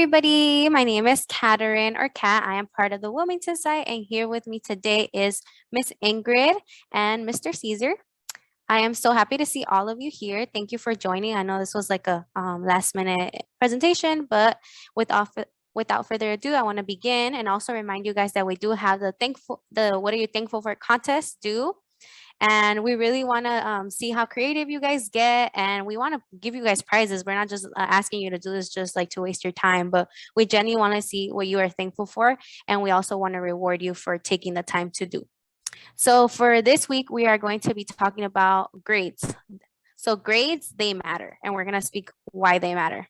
everybody. My name is Katherine or Kat. I am part of the Wilmington site, and here with me today is Miss Ingrid and Mr. Caesar. I am so happy to see all of you here. Thank you for joining. I know this was like a last minute presentation, but without without further ado, I want to begin and also remind you guys that we do have the What Are You Thankful For contest due. And we really want to see how creative you guys get, and we want to give you guys prizes. We're not just asking you to do this just like to waste your time, but we genuinely want to see what you are thankful for, and we also want to reward you for taking the time to do. So for this week, we are going to be talking about grades. So grades, they matter, and we're going to speak why they matter.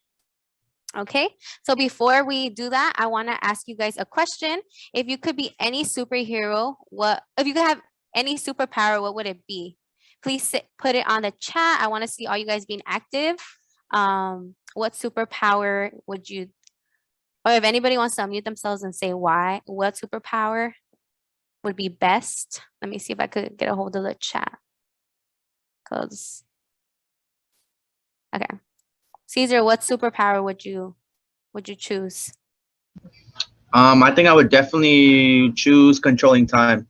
Okay, so before we do that, I want to ask you guys a question. If you could be any superhero, if you could have any superpower, what would it be? Please put it on the chat. I want to see all you guys being active. What superpower would you, or if anybody wants to unmute themselves and say why, what superpower would be best? Let me see if I could get a hold of the chat. Okay. Caesar, what superpower would you choose? I think I would definitely choose controlling time.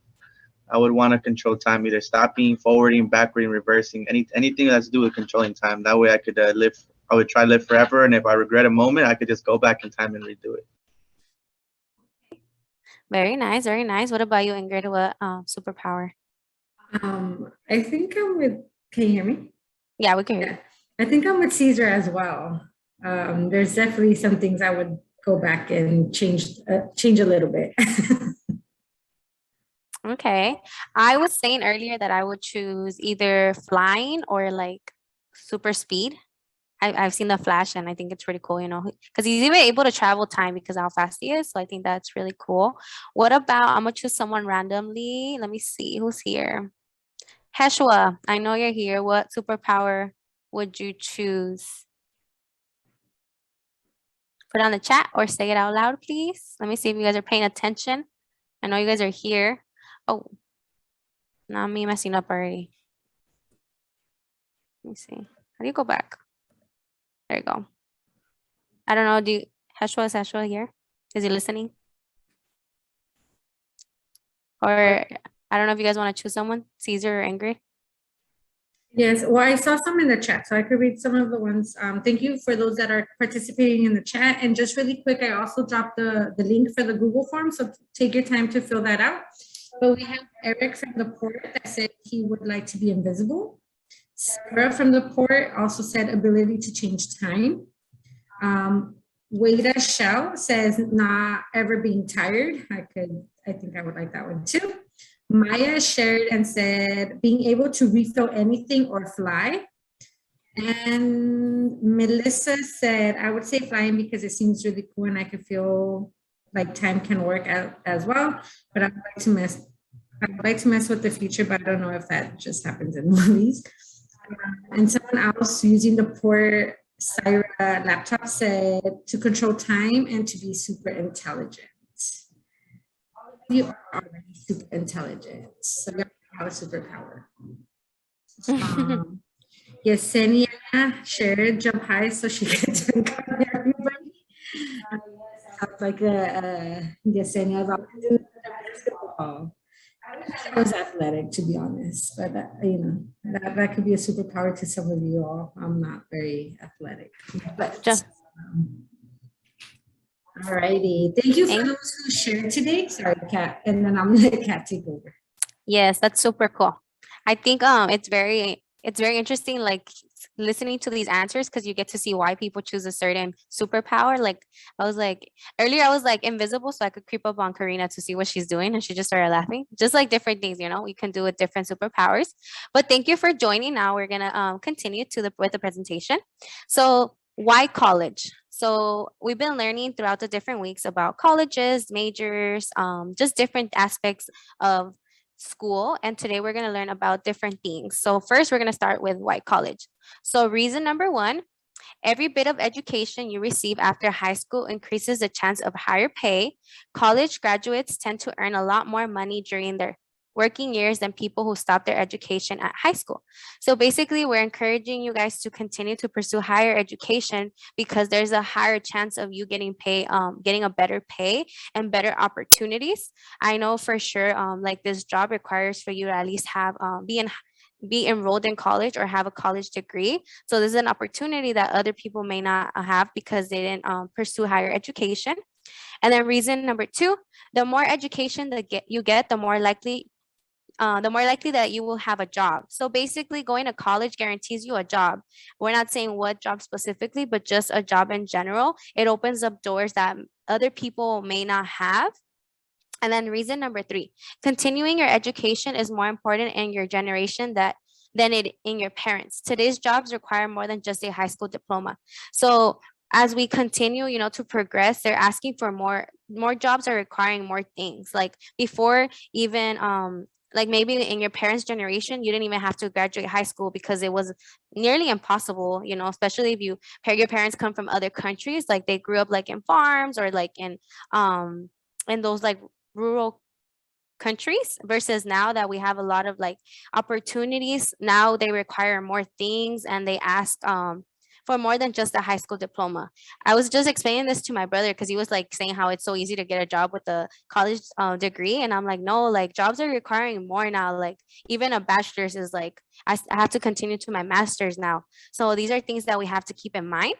I would want to control time, either stopping, forwarding, backwarding, reversing, anything that's to do with controlling time. That way I could live. I would try to live forever, and if I regret a moment, I could just go back in time and redo it. Very nice, very nice. What about you, Ingrid? What superpower? I think I'm with. Can you hear me? Yeah, we can hear you. I think I'm with Caesar as well. There's definitely some things I would go back and change a little bit. Okay. I was saying earlier that I would choose either flying or like super speed. I've seen the Flash, and I think it's pretty cool, because he's even able to travel time because of how fast he is. So I think that's really cool. What about, I'm going to choose someone randomly. Let me see who's here. Heshua, I know you're here. What superpower would you choose? Put it on the chat or say it out loud, please. Let me see if you guys are paying attention. I know you guys are here. Oh, now me messing up already. Let me see. How do you go back? There you go. I don't know. Is Heshua here? Is he listening? Or I don't know if you guys want to choose someone, Caesar or Ingrid. Yes, well, I saw some in the chat, so I could read some of the ones. Thank you for those that are participating in the chat. And just really quick, I also dropped the link for the Google form, so take your time to fill that out. But we have Eric from the port that said he would like to be invisible. Sarah from the port also said ability to change time. Wada Shell says not ever being tired. I think I would like that one too. Maya shared and said being able to refill anything or fly. And Melissa said, I would say flying because it seems really cool and I could feel like time can work out as well. But I'd like to mess with the future, but I don't know if that just happens in movies. And someone else using the port Syra laptop said to control time and to be super intelligent. You are already super intelligent, so you have a superpower. Yesenia shared jump high so she can drink on everybody. Sounds like Yesenia's I was athletic, to be honest, but that could be a superpower to some of you all. I'm not very athletic, but just. All righty. Thank you for those who shared today. Sorry, Kat. And then I'm gonna let Kat take over. Yes, that's super cool. I think it's very interesting, like listening to these answers, because you get to see why people choose a certain superpower. Like earlier I was like invisible, so I could creep up on Karina to see what she's doing, and she just started laughing. Just like different things, we can do with different superpowers. But thank you for joining. Now we're gonna continue with the presentation. So why college? So we've been learning throughout the different weeks about colleges, majors, just different aspects of school. And today we're going to learn about different things. So first, we're going to start with why college. So reason number one, every bit of education you receive after high school increases the chance of higher pay. College graduates tend to earn a lot more money during their working years than people who stop their education at high school. So basically, we're encouraging you guys to continue to pursue higher education because there's a higher chance of you getting a better pay and better opportunities. I know for sure, like this job requires for you to at least have be enrolled in college or have a college degree. So this is an opportunity that other people may not have because they didn't pursue higher education. And then reason number two, the more education that you get, the more likely that you will have a job. So basically, going to college guarantees you a job. We're not saying what job specifically, but just a job in general. It opens up doors that other people may not have. And then reason number three, continuing your education is more important in your generation than it in your parents. Today's jobs require more than just a high school diploma. So as we continue, to progress, they're asking for more jobs are requiring more things. Like before, even like maybe in your parents' generation, you didn't even have to graduate high school because it was nearly impossible, especially if your parents come from other countries, like they grew up like in farms or like in those like rural countries versus now that we have a lot of like opportunities. Now they require more things and they ask for more than just a high school diploma. I was just explaining this to my brother because he was like saying how it's so easy to get a job with a college degree, and I'm like, no, like jobs are requiring more now. Like even a bachelor's is like I have to continue to my master's now. So these are things that we have to keep in mind.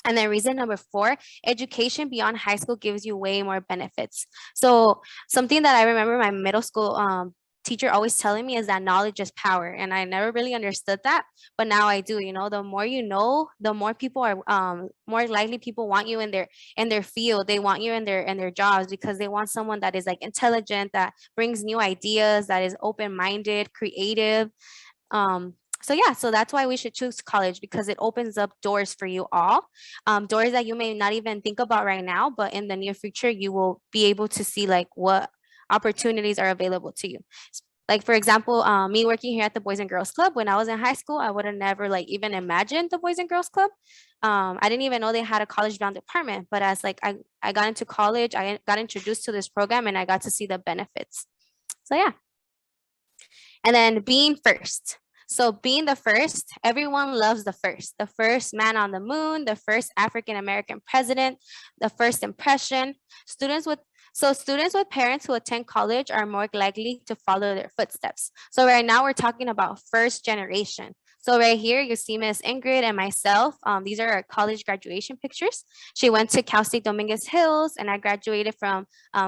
And then reason number four, education beyond high school gives you way more benefits. So something that I remember my middle school teacher always telling me is that knowledge is power. And I never really understood that, but now I do. The more you know, the more people are more likely people want you in their field. They want you in their jobs because they want someone that is like intelligent, that brings new ideas, that is open-minded, creative. So yeah, so that's why we should choose college because it opens up doors for you all, doors that you may not even think about right now, but in the near future, you will be able to see like what opportunities are available to you. Like for example, me working here at the Boys and Girls Club, when I was in high school, I would have never like even imagined the Boys and Girls Club. I didn't even know they had a college bound department, but as like I got into college, I got introduced to this program and I got to see the benefits. So yeah. And then being first. So being the first, everyone loves the first man on the moon, the first African American president, the first impression. Students with parents who attend college are more likely to follow their footsteps. So right now we're talking about first generation. So right here you see Miss Ingrid and myself. These are our college graduation pictures. She went to Cal State Dominguez Hills and I graduated from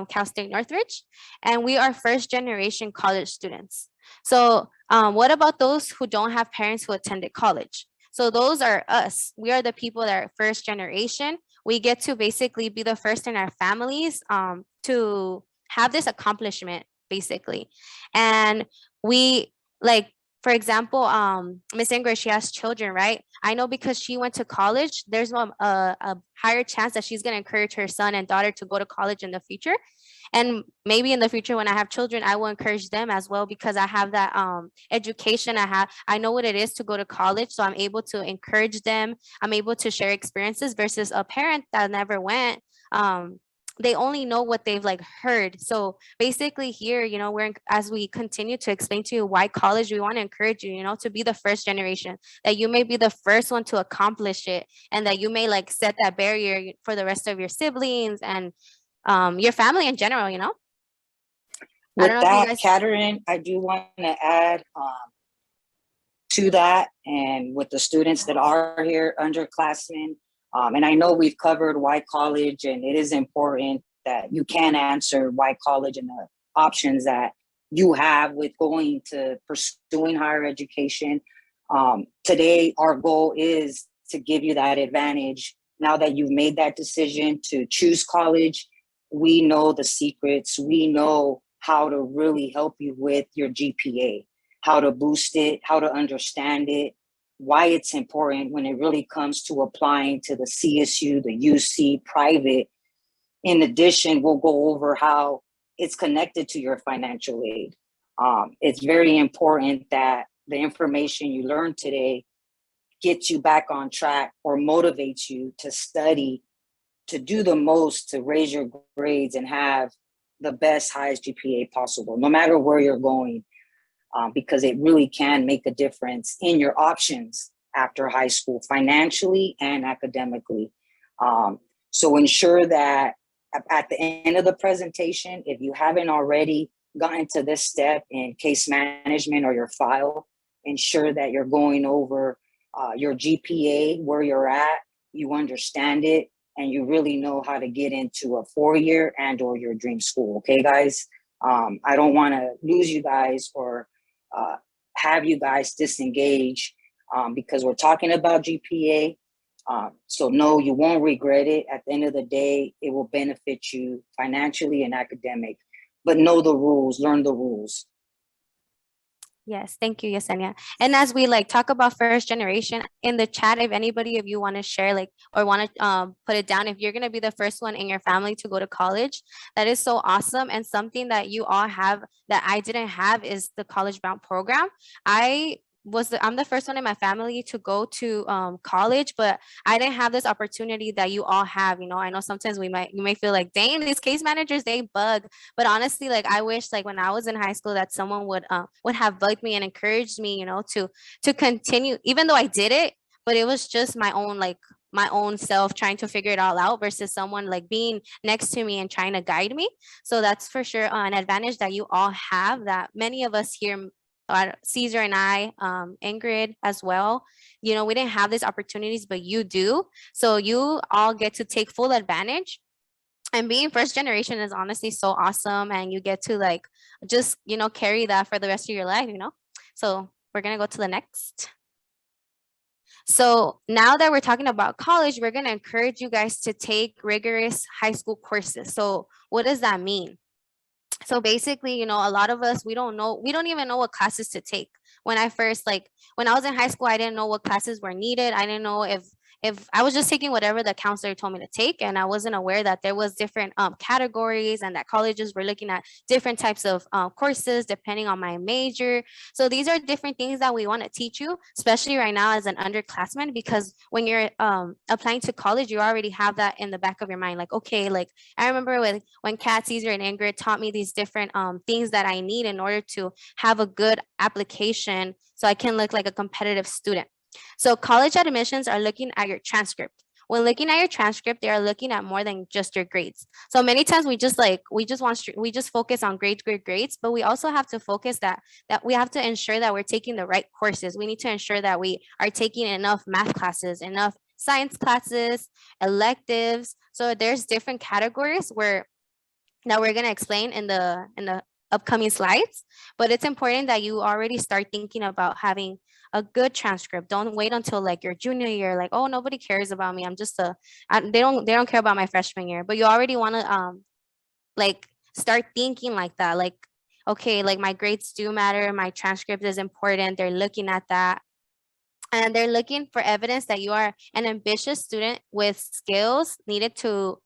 Cal State Northridge. And we are first generation college students. So what about those who don't have parents who attended college? So those are us. We are the people that are first generation. We get to basically be the first in our families to have this accomplishment, basically. And we like, for example, Miss Ingrid, she has children, right? I know because she went to college, there's a higher chance that she's going to encourage her son and daughter to go to college in the future. And maybe in the future when I have children, I will encourage them as well because I have that education. I know what it is to go to college, so I'm able to encourage them. I'm able to share experiences versus a parent that never went. They only know what they've like heard. So basically here, as we continue to explain to you why college, we want to encourage you, to be the first generation, that you may be the first one to accomplish it, and that you may like set that barrier for the rest of your siblings and your family in general, With I don't know if you that, guys. Catherine, I do want to add to that, and with the students that are here, underclassmen, and I know we've covered why college, and it is important that you can answer why college and the options that you have with going to pursuing higher education. Today, our goal is to give you that advantage. Now that you've made that decision to choose college, we know the secrets. We know how to really help you with your GPA, how to boost it, how to understand it, why it's important when it really comes to applying to the CSU, the UC, private. In addition, we'll go over how it's connected to your financial aid. It's very important that the information you learn today gets you back on track or motivates you to study, to do the most to raise your grades and have the best, highest GPA possible, no matter where you're going, because it really can make a difference in your options after high school, financially and academically. So ensure that at the end of the presentation, if you haven't already gotten to this step in case management or your file, ensure that you're going over your GPA, where you're at, you understand it, and you really know how to get into a 4-year and or your dream school. Okay, guys? I don't want to lose you guys or have you guys disengage because we're talking about GPA. So no, you won't regret it. At the end of the day, it will benefit you financially and academic, but know the rules, learn the rules. Yes, thank you, Yesenia. And as we like talk about first generation in the chat, if anybody, if you want to share like or want to put it down, if you're going to be the first one in your family to go to college, that is so awesome. And something that you all have that I didn't have is the college bound program. I'm the first one in my family to go to college, but I didn't have this opportunity that you all have. You know, I know sometimes you may feel like, dang, these case managers, they bug. But honestly, like I wish like when I was in high school that someone would have bugged me and encouraged me, you know, to continue, even though I did it, but it was just my own self trying to figure it all out versus someone like being next to me and trying to guide me. So that's for sure an advantage that you all have that many of us here, Caesar and I, Ingrid as well, you know, we didn't have these opportunities, but you do. So you all get to take full advantage. And being first generation is honestly so awesome. And you get to like, just, you know, carry that for the rest of your life, you know? So we're going to go to the next. So now that we're talking about college, we're going to encourage you guys to take rigorous high school courses. So what does that mean? So basically, you know, a lot of us, we don't even know what classes to take. When I was in high school, I didn't know what classes were needed. I didn't know if I was just taking whatever the counselor told me to take, and I wasn't aware that there was different categories and that colleges were looking at different types of courses depending on my major. So these are different things that we want to teach you, especially right now as an underclassman, because when you're applying to college, you already have that in the back of your mind. Like, okay, like I remember when Kat, Caesar, and Ingrid taught me these different things that I need in order to have a good application so I can look like a competitive student. So college admissions are looking at your transcript. When looking at your transcript, they are looking at more than just your grades. So many times we just focus on grades, but we also have to focus that we have to ensure that we're taking the right courses. We need to ensure that we are taking enough math classes, enough science classes, electives. So there's different categories that we're going to explain in the upcoming slides, but it's important that you already start thinking about having a good transcript. Don't wait until like your junior year, like, oh, nobody cares about me. They don't care about my freshman year, but you already want to like start thinking like that. Like, okay, like my grades do matter. My transcript is important. They're looking at that. And they're looking for evidence that you are an ambitious student with skills needed to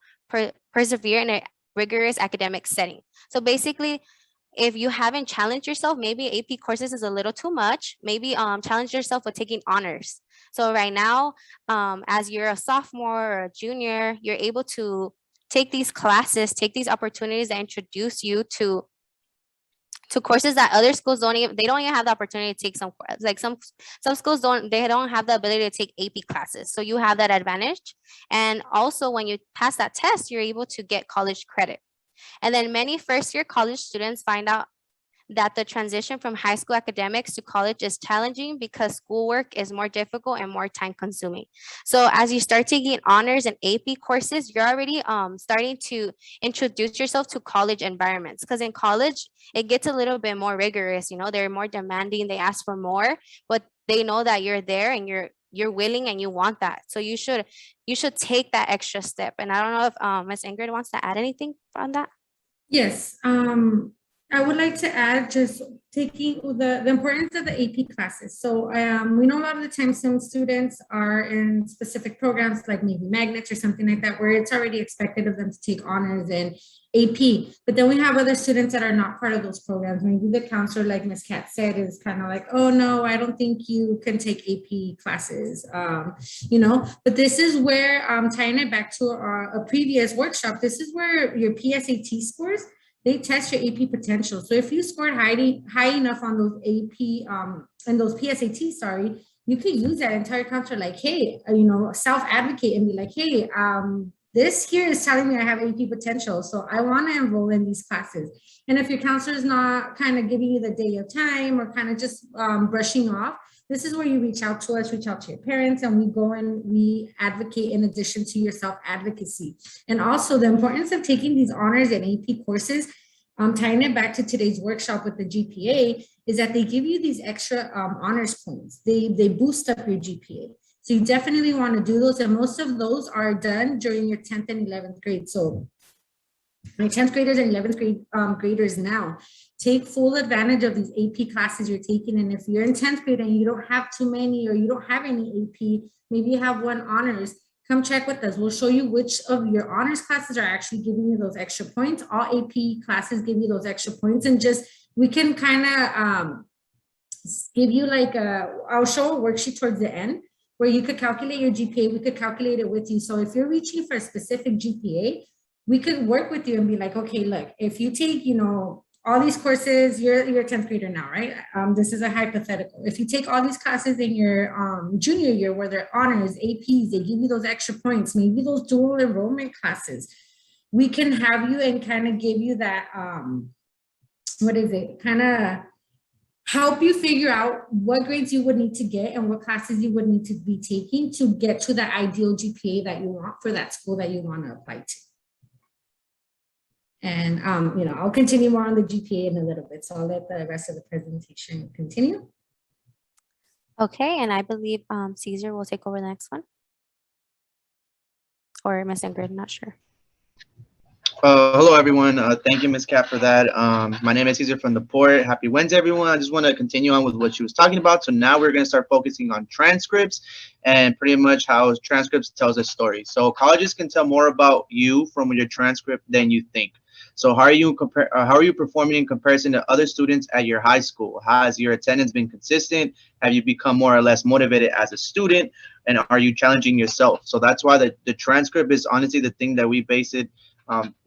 persevere in a rigorous academic setting. So basically, if you haven't challenged yourself, maybe AP courses is a little too much. Maybe challenge yourself with taking honors. So right now, as you're a sophomore or a junior, you're able to take these classes, take these opportunities that introduce you to courses that other schools don't even have the opportunity to take. Some schools don't have the ability to take AP classes. So you have that advantage. And also when you pass that test, you're able to get college credit. And then many first-year college students find out that the transition from high school academics to college is challenging because schoolwork is more difficult and more time-consuming. So as you start taking honors and AP courses, you're already starting to introduce yourself to college environments. Because in college, it gets a little bit more rigorous. You know, they're more demanding. They ask for more, but they know that you're there and you're willing and you want that. So you should take that extra step. And I don't know if Ms. Ingrid wants to add anything on that. Yes, I would like to add just taking the importance of the AP classes. So we know a lot of the time some students are in specific programs like maybe magnets or something like that, where it's already expected of them to take honors and AP. But then we have other students that are not part of those programs. Maybe the counselor, like Ms. Kat said, is kind of like, oh no, I don't think you can take AP classes, you know. But this is where, tying it back to a previous workshop, this is where your PSAT scores they test your AP potential. So if you scored high enough on those AP and those PSAT, sorry, you could use that and tell your counselor like, hey, self-advocate and be like, hey, this here is telling me I have AP potential, so I want to enroll in these classes. And if your counselor is not kind of giving you the day of time or kind of just brushing off, this is where you reach out to us, reach out to your parents, and we go and we advocate in addition to your self-advocacy. And also the importance of taking these honors and AP courses, tying it back to today's workshop with the GPA, is that they give you these extra honors points. They boost up your GPA. So you definitely want to do those. And most of those are done during your 10th and 11th grade. So my 10th graders and 11th grade graders now, take full advantage of these AP classes you're taking. And if you're in 10th grade and you don't have too many or you don't have any AP, maybe you have one honors, come check with us. We'll show you which of your honors classes are actually giving you those extra points. All AP classes give you those extra points, and just, we can kind of give you like I'll show a worksheet towards the end where you could calculate your GPA. We could calculate it with you. So if you're reaching for a specific GPA, we could work with you and be like, okay, look, if you take, all these courses, you're a 10th grader now, right? This is a hypothetical. If you take all these classes in your junior year where they're honors, APs, they give you those extra points, maybe those dual enrollment classes, we can have you and kind of give you that, kind of help you figure out what grades you would need to get and what classes you would need to be taking to get to the ideal GPA that you want for that school that you want to apply to. And, I'll continue more on the GPA in a little bit. So I'll let the rest of the presentation continue. Okay, and I believe Caesar will take over the next one. Or Miss Ingrid, I'm not sure. Hello, everyone. Thank you, Ms. Kat, for that. My name is Caesar from the Port. Happy Wednesday, everyone. I just want to continue on with what she was talking about. So now we're going to start focusing on transcripts and pretty much how transcripts tells a story. So colleges can tell more about you from your transcript than you think. So how are you performing in comparison to other students at your high school? Has your attendance been consistent? Have you become more or less motivated as a student? And are you challenging yourself? So that's why the transcript is honestly the thing that we base it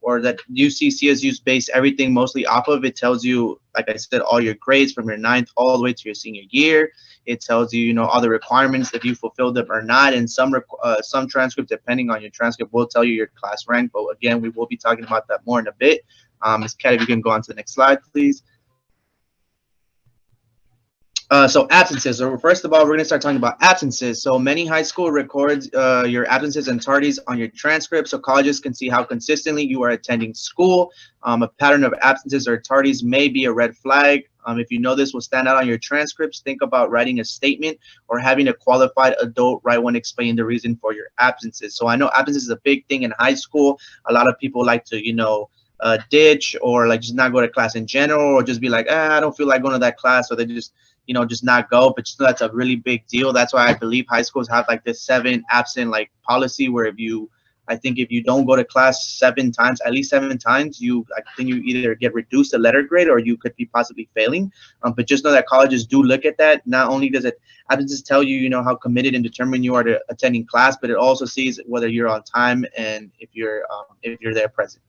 or that CSU's base everything mostly off of. It tells you, like I said, all your grades from your 9th all the way to your senior year. It tells you, all the requirements, if you fulfilled them or not. And some transcripts, depending on your transcript, will tell you your class rank. But again, we will be talking about that more in a bit. Ms. Kat, if you can go on to the next slide, please. So absences. So first of all, we're going to start talking about absences. So many high school records your absences and tardies on your transcript, so colleges can see how consistently you are attending school. A pattern of absences or tardies may be a red flag. If you know this will stand out on your transcripts, think about writing a statement or having a qualified adult write one explaining the reason for your absences. So I know absences is a big thing in high school. A lot of people like to, ditch or like just not go to class in general, or just be like, I don't feel like going to that class, so they just just not go. But that's a really big deal. That's why I believe high schools have like this 7 absent like policy, where if you don't go to class at least seven times, I think you either get reduced a letter grade or you could be possibly failing. But just know that colleges do look at that. Not only does it absences tell you, how committed and determined you are to attending class, but it also sees whether you're on time and if you're there present.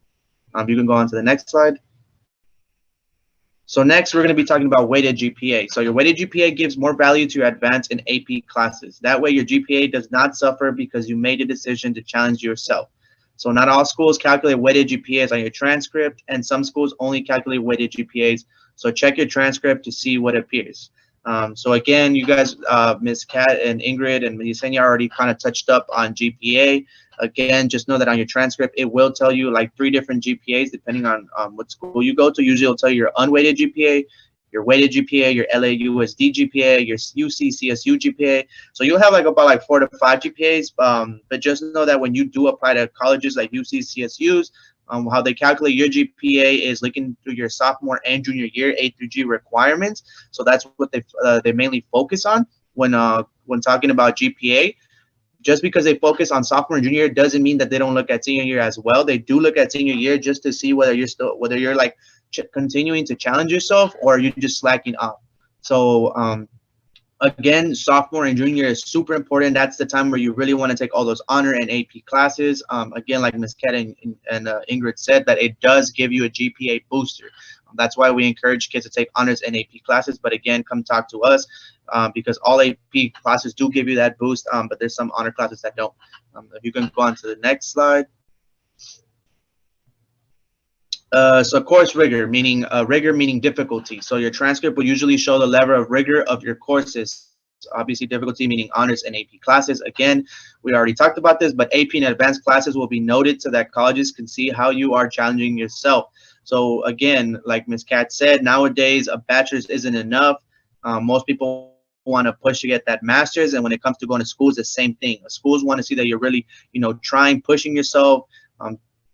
You can go on to the next slide. So next, we're going to be talking about weighted GPA. So your weighted GPA gives more value to your advanced and AP classes. That way, your GPA does not suffer because you made a decision to challenge yourself. So not all schools calculate weighted GPAs on your transcript, and some schools only calculate weighted GPAs. So check your transcript to see what appears. So again, you guys, Ms. Kat and Ingrid and Yesenia already kind of touched up on GPA. Again, just know that on your transcript, it will tell you like 3 different GPAs depending on what school you go to. Usually it'll tell you your unweighted GPA, your weighted GPA, your LAUSD GPA, your UC-CSU GPA. So you'll have like about 4 to 5 GPAs. But just know that when you do apply to colleges like UC-CSUs, how they calculate your GPA is looking through your sophomore and junior year A through G requirements. So that's what they mainly focus on when talking about GPA. Just because they focus on sophomore and junior year doesn't mean that they don't look at senior year as well. They do look at senior year just to see whether you're continuing to challenge yourself or you're just slacking off. So Again, sophomore and junior is super important. That's the time where you really want to take all those honor and AP classes. Again, like Ms. Kat and Ingrid said, that it does give you a GPA booster. That's why we encourage kids to take honors and AP classes. But again, come talk to us because all AP classes do give you that boost, but there's some honor classes that don't. If you can go on to the next slide. So course rigor meaning difficulty. So your transcript will usually show the level of rigor of your courses. Obviously, difficulty meaning honors and AP classes. Again, we already talked about this, but AP and advanced classes will be noted so that colleges can see how you are challenging yourself. So again, like Ms. Kat said, nowadays a bachelor's isn't enough. Most people want to push to get that master's, and when it comes to going to school, it's the same thing. Schools want to see that you're really, trying, pushing yourself.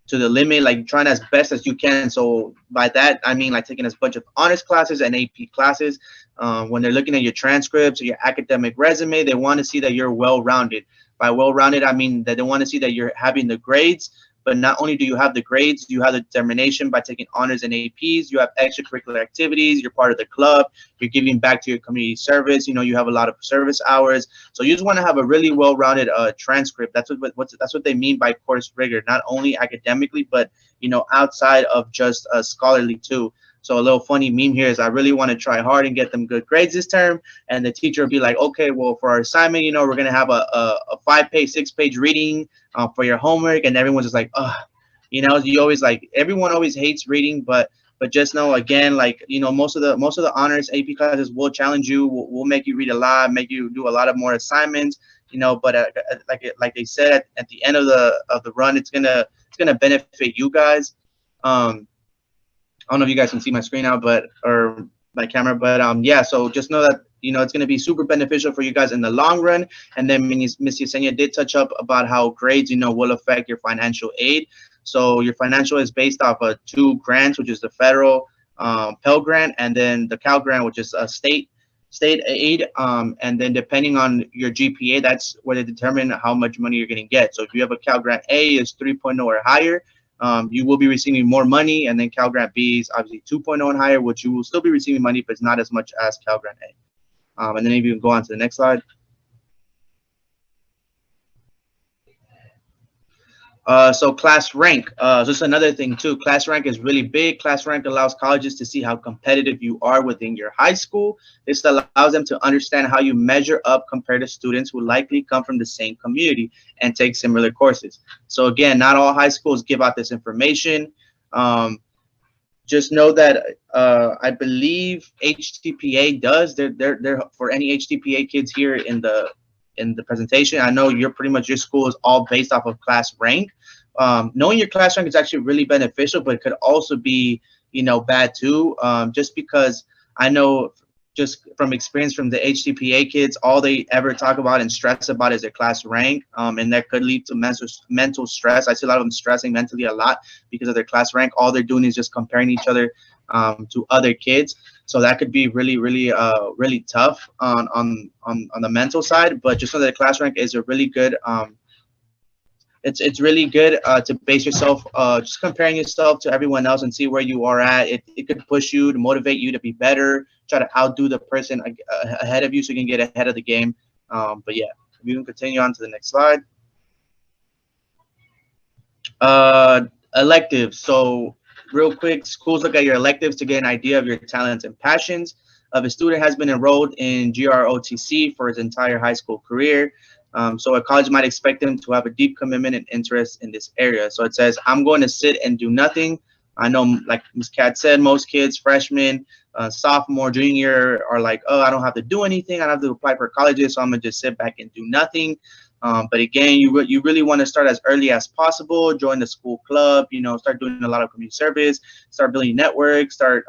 To the limit, like trying as best as you can. So by that, I mean like taking a bunch of honors classes and AP classes. When they're looking at your transcripts or your academic resume, they want to see that you're well-rounded. By well-rounded, I mean that they want to see that you're having the grades, but not only do you have the grades, you have the determination by taking honors and APs. You have extracurricular activities. You're part of the club. You're giving back to your community service. You have a lot of service hours. So you just want to have a really well-rounded transcript. That's what they mean by course rigor, not only academically, but outside of just scholarly too. So a little funny meme here is I really want to try hard and get them good grades this term. And the teacher will be like, okay, well, for our assignment, we're going to have a 5-page, 6-page reading for your homework. And everyone's just like, oh, you always like, everyone always hates reading, but just know again, like, most of the honors AP classes will challenge you, will make you read a lot, make you do a lot of more assignments, but like they said, at the end of the run, it's gonna benefit you guys. I don't know if you guys can see my screen now, or my camera, but yeah. So just know that it's going to be super beneficial for you guys in the long run. And then Miss Yesenia did touch up about how grades will affect your financial aid. So your financial is based off of 2 grants, which is the federal Pell Grant, and then the Cal Grant, which is a state aid. And then depending on your GPA, that's where they determine how much money you're going to get. So if you have a Cal Grant A is 3.0 or higher, you will be receiving more money, and then Cal Grant B is obviously 2.0 and higher, which you will still be receiving money, but it's not as much as Cal Grant A. And then if you can go on to the next slide. So class rank, just another thing too. Class rank is really big. Class rank allows colleges to see how competitive you are within your high school. This allows them to understand how you measure up compared to students who likely come from the same community and take similar courses. So again, not all high schools give out this information. Just know that I believe HTPA does. They're for any HTPA kids here in the presentation. I know your school is all based off of class rank. Knowing your class rank is actually really beneficial, but it could also be, bad too. Just because I know just from experience from the HTPA kids, all they ever talk about and stress about is their class rank. And that could lead to mental stress. I see a lot of them stressing mentally a lot because of their class rank. All they're doing is just comparing each other to other kids. So that could be really, really, really tough on the mental side. But just know that the class rank is a really good. It's really good to base yourself, just comparing yourself to everyone else and see where you are at. It could push you to motivate you to be better, try to outdo the person ahead of you so you can get ahead of the game. But yeah, we can continue on to the next slide. Electives. So real quick, schools look at your electives to get an idea of your talents and passions. If a student has been enrolled in GROTC for his entire high school career, so a college might expect them to have a deep commitment and interest in this area. So it says, I'm going to sit and do nothing. I know, like Ms. Kat said, most kids, freshmen, sophomore, junior, are like, oh, I don't have to do anything. I don't have to apply for colleges, so I'm going to just sit back and do nothing. But again, you really want to start as early as possible. Join the school club, start doing a lot of community service, start building networks, start,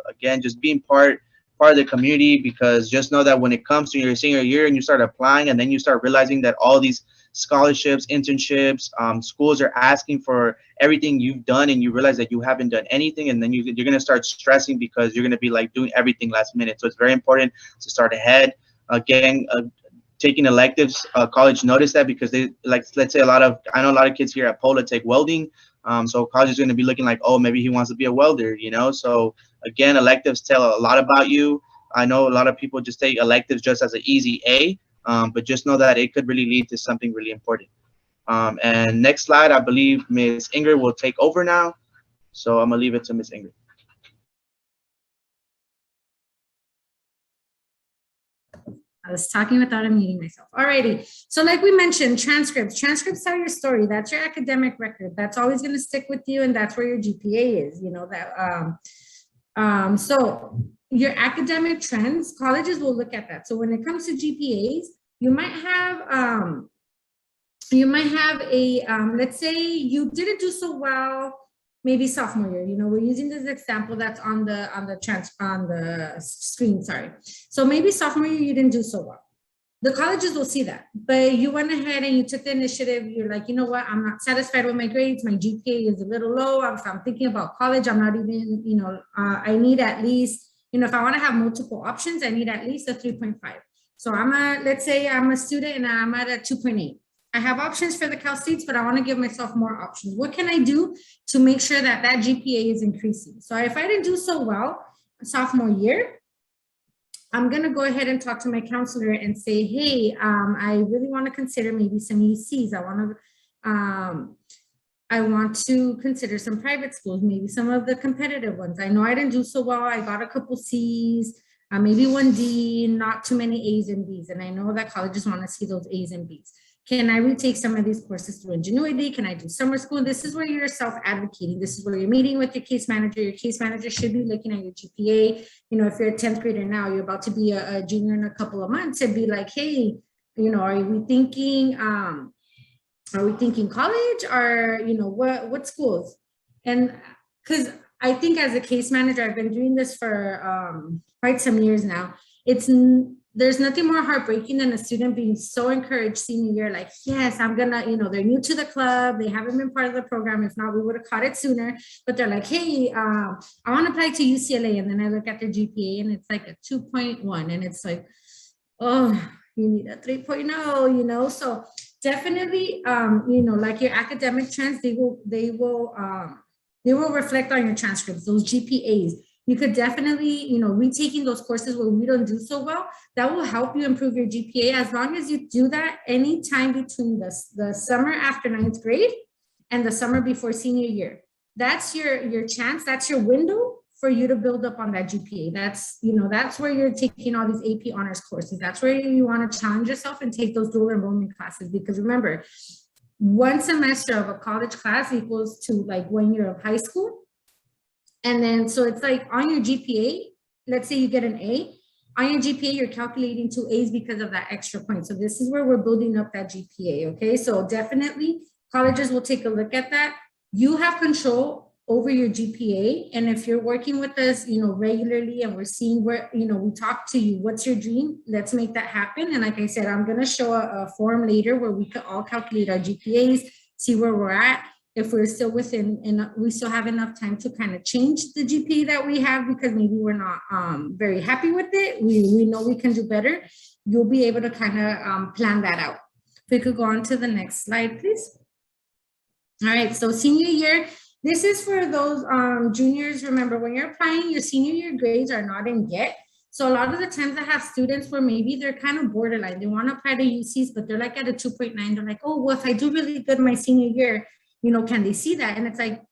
again, just being part of the community, because just know that when it comes to your senior year and you start applying and then you start realizing that all these scholarships, internships, schools are asking for everything you've done, and you realize that you haven't done anything, and then you're going to start stressing because you're going to be like doing everything last minute. So it's very important to start ahead. Again, taking electives, college notice that, because they, like, let's say I know a lot of kids here at Pola take welding. So college is going to be looking like, oh, maybe he wants to be a welder, So again, electives tell a lot about you. I know a lot of people just take electives just as an easy A, but just know that it could really lead to something really important. And next slide, I believe Ms. Ingrid will take over now. So I'm gonna leave it to Ms. Ingrid. I was talking without unmuting myself. Alrighty. So like we mentioned, transcripts. Transcripts tell your story. That's your academic record. That's always going to stick with you, and that's where your GPA is. You know that. So your academic trends, colleges will look at that. So when it comes to GPAs, you might have a let's say you didn't do so well maybe sophomore year. You know, we're using this example that's on the screen, sorry. So maybe sophomore year you didn't do so well. The colleges will see that, but you went ahead and you took the initiative. You're like, you know what, I'm not satisfied with my grades. My GPA is a little low. If I'm thinking about college, I'm not even, you know, I need at least, you know, if I want to have multiple options, I need at least a 3.5. So let's say I'm a student and I'm at a 2.8. I have options for the Cal States, but I want to give myself more options. What can I do to make sure that that GPA is increasing? So if I didn't do so well sophomore year, I'm going to go ahead and talk to my counselor and say, hey, I really want to consider maybe some UCs. I want to consider some private schools, maybe some of the competitive ones. I know I didn't do so well. I got a couple C's, maybe one D, not too many A's and B's. And I know that colleges want to see those A's and B's. Can I retake some of these courses through Ingenuity? Can I do summer school? This is where you're self-advocating. This is where you're meeting with your case manager. Your case manager should be looking at your GPA. You know, if you're a 10th grader now, you're about to be a junior in a couple of months, and be like, hey, you know, are we thinking college, or, you know, what schools? And because I think as a case manager, I've been doing this for quite some years now. There's nothing more heartbreaking than a student being so encouraged senior year, like, yes, I'm gonna, you know, they're new to the club, they haven't been part of the program. If not, we would have caught it sooner. But they're like, hey, I want to apply to UCLA. And then I look at their GPA and it's like a 2.1. And it's like, oh, you need a 3.0, you know? So definitely, you know, like your academic trends, they will reflect on your transcripts, those GPAs. You could definitely, you know, retaking those courses where we don't do so well, that will help you improve your GPA, as long as you do that anytime between the summer after 9th grade and the summer before senior year. That's your chance, that's your window for you to build up on that GPA. That's, you know, that's where you're taking all these AP honors courses. That's where you want to challenge yourself and take those dual enrollment classes, because remember, one semester of a college class equals to like 1 year of high school. And then, so it's like on your GPA, let's say you get an A, on your GPA, you're calculating 2 A's because of that extra point. So this is where we're building up that GPA, okay? So definitely colleges will take a look at that. You have control over your GPA. And if you're working with us, you know, regularly, and we're seeing where, you know, we talk to you, what's your dream? Let's make that happen. And like I said, I'm gonna show a form later where we could all calculate our GPAs, see where we're at. If we're still within, and we still have enough time to kind of change the GPA that we have, because maybe we're not very happy with it. We know we can do better. You'll be able to kind of plan that out. If we could go on to the next slide, please. All right, so senior year, this is for those juniors. Remember, when you're applying, your senior year grades are not in yet. So a lot of the times I have students where maybe they're kind of borderline. They want to apply to UCs, but they're like at a 2.9. They're like, oh, well, if I do really good my senior year, you know, can they see that? And it's like,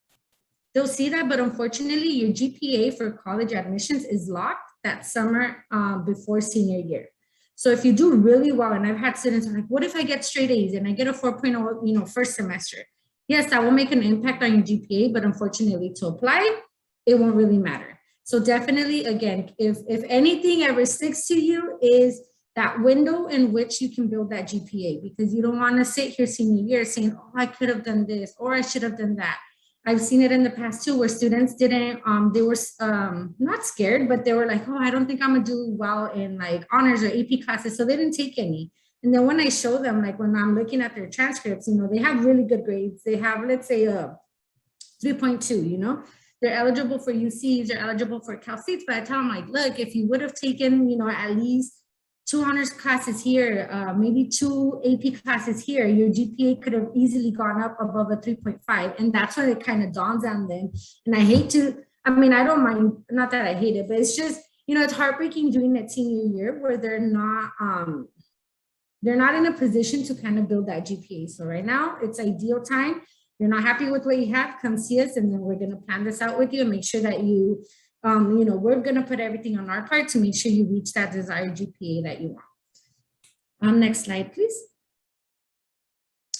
they'll see that, but unfortunately your GPA for college admissions is locked that summer before senior year. So if you do really well, and I've had students are like, what if I get straight A's and I get a 4.0, you know, first semester? Yes, that will make an impact on your GPA, but unfortunately to apply, it won't really matter. So definitely, again, if anything ever sticks to you, is that window in which you can build that GPA, because you don't want to sit here senior year saying, oh, I could have done this, or I should have done that. I've seen it in the past too, where students didn't, they were not scared, but they were like, oh, I don't think I'm gonna do well in like honors or AP classes. So they didn't take any. And then when I show them, like when I'm looking at their transcripts, you know, they have really good grades. They have, let's say a 3.2, you know, they're eligible for UCs, they're eligible for Cal States, but I tell them like, look, if you would have taken, you know, at least 2 honors classes here, maybe 2 AP classes here, your GPA could have easily gone up above a 3.5. And that's when it kind of dawns on them. And I hate to, I mean, I don't mind, not that I hate it, but it's just, it's heartbreaking doing that senior year where they're not in a position to kind of build that GPA. So right now it's ideal time. You're not happy with what you have, come see us, and then we're going to plan this out with you and make sure that you, we're going to put everything on our part to make sure you reach that desired GPA that you want. Next slide, please.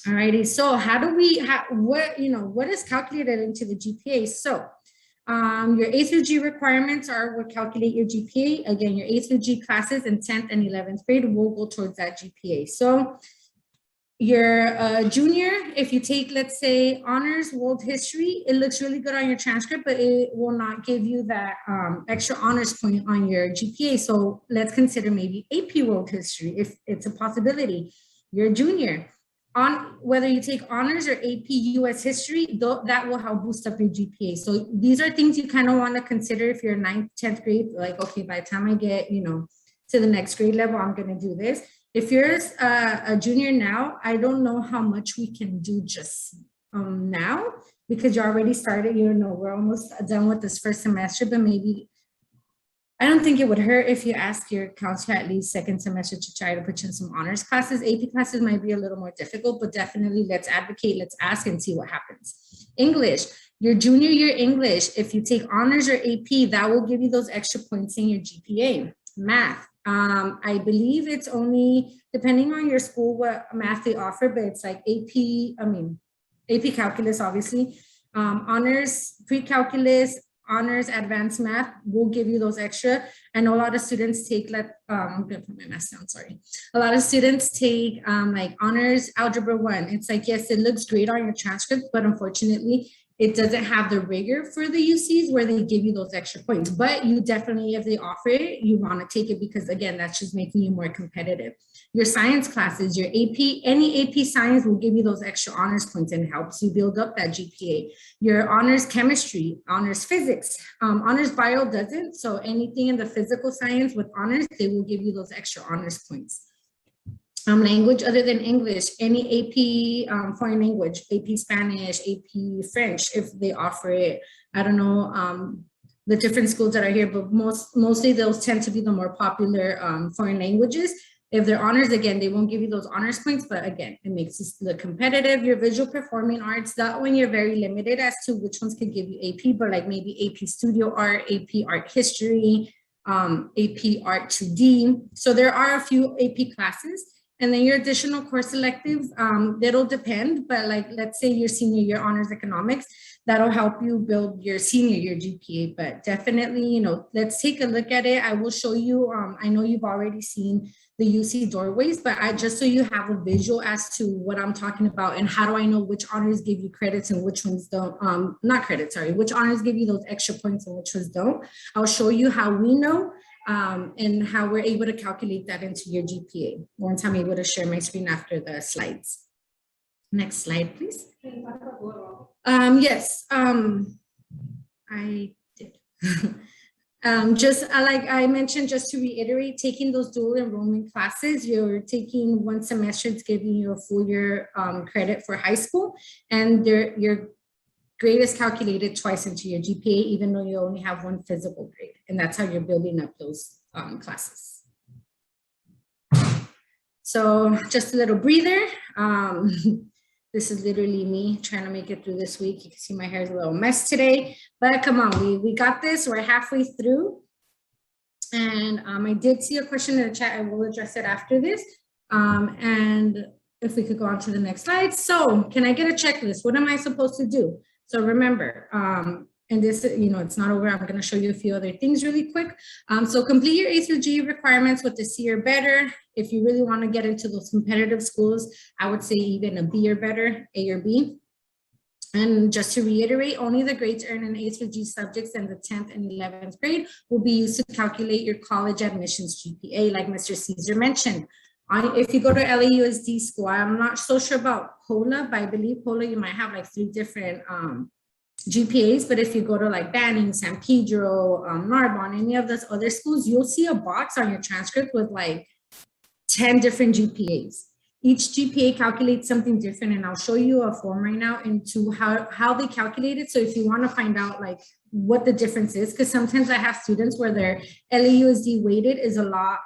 All righty. So what is calculated into the GPA? So your A through G requirements will calculate your GPA. Again, your A through G classes in 10th and 11th grade will go towards that GPA. So your junior, if you take, let's say, honors world history, it looks really good on your transcript, but it will not give you that extra honors point on your GPA. So let's consider maybe AP world history if it's a possibility. Your junior, on whether you take honors or AP US history, that will help boost up your GPA. So these are things you kind of want to consider if you're 9th, 10th grade, like, okay, by the time I get, to the next grade level, I'm going to do this. If you're a junior now, I don't know how much we can do just now, because you already started, we're almost done with this first semester, but maybe, I don't think it would hurt if you ask your counselor at least second semester to try to put in some honors classes. AP classes might be a little more difficult, but definitely let's advocate, let's ask and see what happens. English, your junior year English, if you take honors or AP, that will give you those extra points in your GPA. Math, I believe it's only, depending on your school, what math they offer, but it's like AP calculus, obviously. Honors, pre-calculus, honors, advanced math will give you those extra. I know a lot of students take, I'm gonna put my mask down, sorry. A lot of students take like honors algebra 1. It's like, yes, it looks great on your transcript, but unfortunately, it doesn't have the rigor for the UCs where they give you those extra points. But you definitely, if they offer it, you want to take it because, again, that's just making you more competitive. Your science classes, your AP, any AP science will give you those extra honors points and helps you build up that GPA. Your honors chemistry, honors physics, honors bio doesn't. So anything in the physical science with honors, they will give you those extra honors points. Language other than English, any AP foreign language, AP Spanish, AP French, if they offer it. I don't know the different schools that are here, but mostly those tend to be the more popular foreign languages. If they're honors, again, they won't give you those honors points, but again, it makes it look competitive. Your visual performing arts, that one you're very limited as to which ones could give you AP, but like maybe AP studio art, AP art history, AP art 2D. So there are a few AP classes. And then your additional course electives, that'll depend, but like, let's say your senior year honors economics, that'll help you build your senior year GPA, but definitely, let's take a look at it. I will show you, I know you've already seen the UC doorways, but just so you have a visual as to what I'm talking about and how do I know which honors give you credits and which ones don't, not credits, sorry, which honors give you those extra points and which ones don't. I'll show you how we know and how we're able to calculate that into your GPA once I'm able to share my screen after the slides. Next slide, please. Yes, I did. Just like I mentioned, just to reiterate, taking those dual enrollment classes, you're taking one semester, it's giving you a full year credit for high school, and your grade is calculated twice into your GPA, even though you only have one physical grade. And that's how you're building up those classes. So just a little breather. This is literally me trying to make it through this week. You can see my hair is a little mess today, but come on, we got this. We're halfway through. And I did see a question in the chat. I will address it after this. And if we could go on to the next slide. So can I get a checklist? What am I supposed to do? So remember, and this, it's not over. I'm going to show you a few other things really quick. So complete your A through G requirements with a C or better. If you really want to get into those competitive schools, I would say even a B or better, A or B. And just to reiterate, only the grades earned in A through G subjects in the 10th and 11th grade will be used to calculate your college admissions GPA, like Mr. Caesar mentioned. If you go to LAUSD school, I'm not so sure about POLA, but I believe POLA, you might have like 3 different GPAs. But if you go to like Banning, San Pedro, Narbonne, any of those other schools, you'll see a box on your transcript with like 10 different GPAs. Each GPA calculates something different, and I'll show you a form right now into how they calculate it. So if you want to find out like what the difference is, because sometimes I have students where their LAUSD weighted is a lot,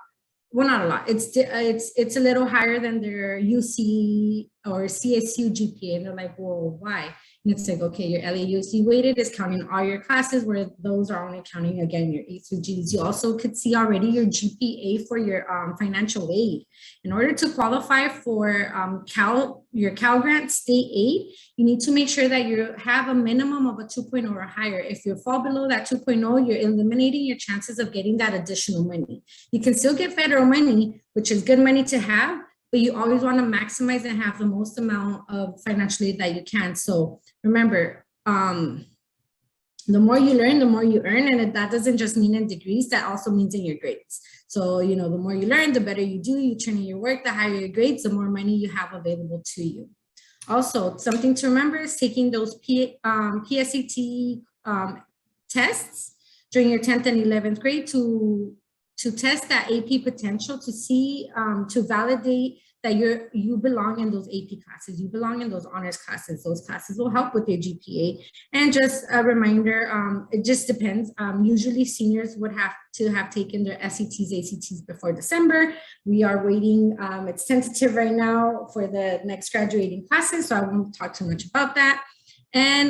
well, not a lot. It's a little higher than their UC or CSU GPA, and they're like, "Well, why?" And it's like, okay, your LAUSD weighted is counting all your classes, where those are only counting again your A through Gs. You also could see already your GPA for your financial aid. In order to qualify for your Cal Grant state aid, you need to make sure that you have a minimum of a 2.0 or higher. If you fall below that 2.0, you're eliminating your chances of getting that additional money. You can still get federal money, which is good money to have, but you always want to maximize and have the most amount of financial aid that you can. So remember, the more you learn, the more you earn. And that doesn't just mean in degrees, that also means in your grades. So, you know, the more you learn, the better you do, you turn in your work, the higher your grades, the more money you have available to you. Also, something to remember is taking those PSAT tests during your 10th and 11th grade to test that AP potential, to see, to validate that you belong in those AP classes, you belong in those honors classes. Those classes will help with your GPA. And just a reminder, it just depends. Usually seniors would have to have taken their SATs, ACTs before December. We are waiting, it's tentative right now for the next graduating classes, so I won't talk too much about that. And,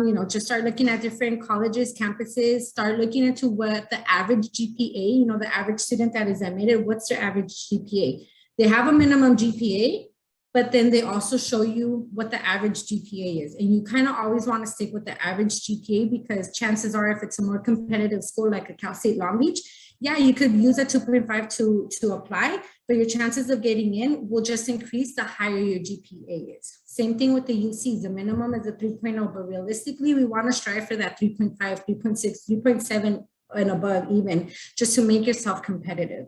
you know, just start looking at different colleges, campuses, start looking into what the average GPA, you know, the average student that is admitted, what's their average GPA? They have a minimum GPA, but then they also show you what the average GPA is. And you kind of always want to stick with the average GPA, because chances are if it's a more competitive school like a Cal State Long Beach, yeah, you could use a 2.5 to apply, but your chances of getting in will just increase the higher your GPA is. Same thing with the UCs. The minimum is a 3.0, but realistically, we want to strive for that 3.5, 3.6, 3.7 and above even, just to make yourself competitive.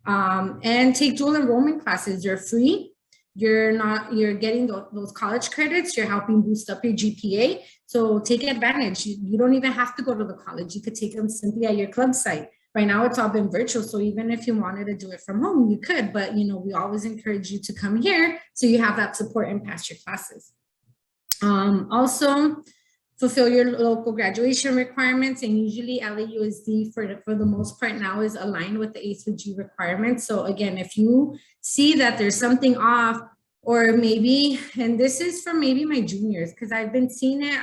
And take dual enrollment classes. They're free. You're getting those college credits. You're helping boost up your GPA. So take advantage. You don't even have to go to the college. You could take them simply at your club site. Right now, it's all been virtual. So even if you wanted to do it from home, you could, but you know, we always encourage you to come here so you have that support and pass your classes. Also, fulfill your local graduation requirements, and usually LAUSD for the most part now is aligned with the A through G requirements. So again, if you see that there's something off, or maybe, and this is for maybe my juniors, because I've been seeing it,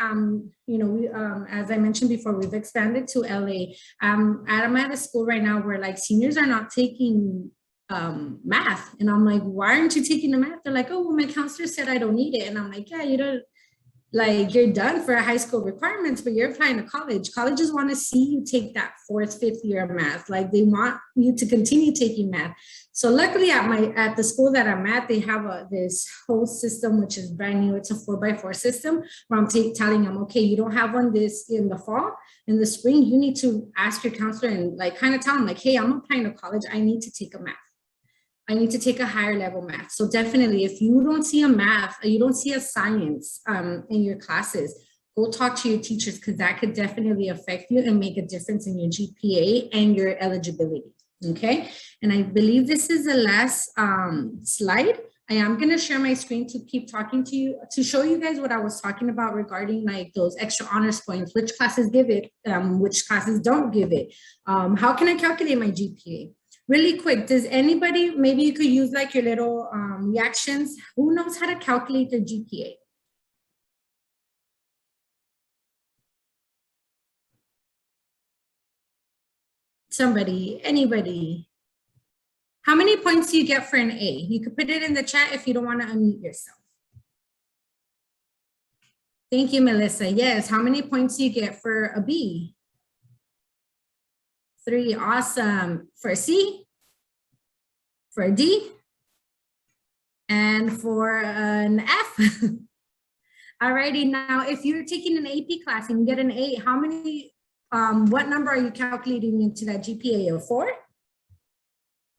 you know, we, as I mentioned before, we've expanded to LA. I'm at a school right now where like seniors are not taking math. And I'm like, why aren't you taking the math? They're like, oh, well, my counselor said I don't need it. And I'm like, yeah, you don't, like you're done for high school requirements, but you're applying to college. Colleges want to see you take that 4th, 5th year of math. Like they want you to continue taking math. So luckily at the school that I'm at, they have this whole system, which is brand new. It's a 4x4 system where I'm telling them, okay, you don't have one this in the fall, in the spring, you need to ask your counselor and like kind of tell them like, hey, I'm applying to college. I need to take a math. I need to take a higher level math. So definitely, if you don't see a math, or you don't see a science in your classes, go talk to your teachers, because that could definitely affect you and make a difference in your GPA and your eligibility, okay? And I believe this is the last slide. I am gonna share my screen to keep talking to you, to show you guys what I was talking about regarding like those extra honors points, which classes give it, which classes don't give it. How can I calculate my GPA? Really quick, does anybody, maybe you could use like your little reactions. Who knows how to calculate their GPA? Somebody, anybody? How many points do you get for an A? You could put it in the chat if you don't want to unmute yourself. Thank you, Melissa. Yes, how many points do you get for a B? 3, awesome. For a C? For a D? And for an F? Alrighty, now if you're taking an AP class and you get an A, how many, what number are you calculating into that GPA of 4?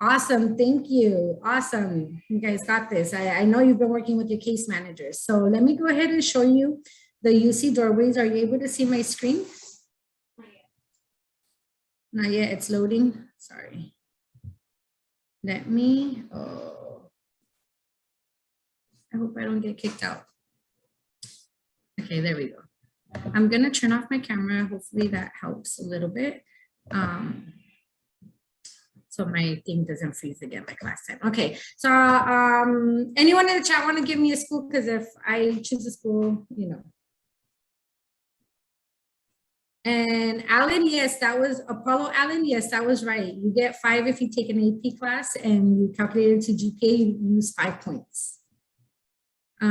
Awesome, thank you, awesome. You guys got this. I know you've been working with your case managers. So let me go ahead and show you the UC doorways. Are you able to see my screen? Not yet, it's loading, sorry. Let me, I hope I don't get kicked out. Okay, there we go. I'm gonna turn off my camera. Hopefully that helps a little bit. So my thing doesn't freeze again like last time. Okay, so anyone in the chat want to give me a school? Because if I choose a school, you know. And Alan, yes, that was Apollo Alan. Yes, that was right. You get 5 if you take an AP class and you calculate it to GPA, you use 5 points. I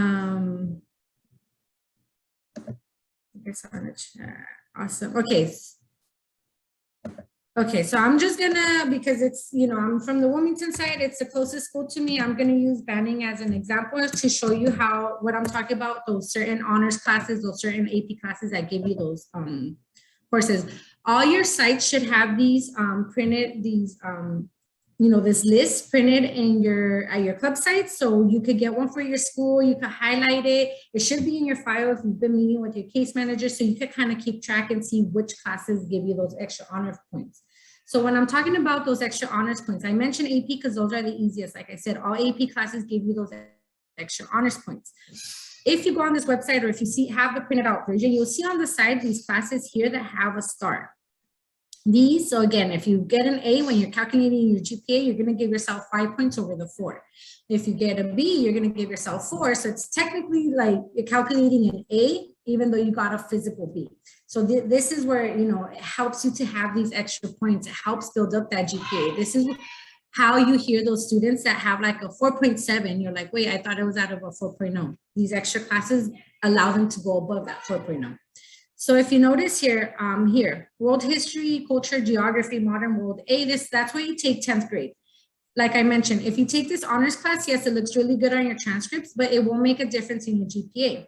guess on the chat. Awesome. Okay. Okay, so I'm just gonna, because it's, you know, I'm from the Wilmington side, it's the closest school to me. I'm gonna use Banning as an example to show you how, what I'm talking about, those certain honors classes, those certain AP classes that give you those courses. All your sites should have these printed, these, you know, this list printed in your, at your club site. So you could get one for your school, you could highlight it. It should be in your file if you've been meeting with your case manager. So you could kind of keep track and see which classes give you those extra honor points. So when I'm talking about those extra honors points, I mentioned AP because those are the easiest. Like I said, all AP classes give you those extra honors points. If you go on this website or if you have the printed out version, you'll see on the side these classes here that have a star. These, so again, if you get an A when you're calculating your GPA, you're going to give yourself 5 points over the 4. If you get a B, you're going to give yourself 4. So it's technically like you're calculating an A, even though you got a physical B. So this is where, you know, it helps you to have these extra points. It helps build up that GPA. This is how you hear those students that have like a 4.7. You're like, wait, I thought it was out of a 4.0. These extra classes allow them to go above that 4.0. So if you notice here, world history, culture, geography, modern world, that's where you take 10th grade. Like I mentioned, if you take this honors class, yes, it looks really good on your transcripts, but it won't make a difference in your GPA.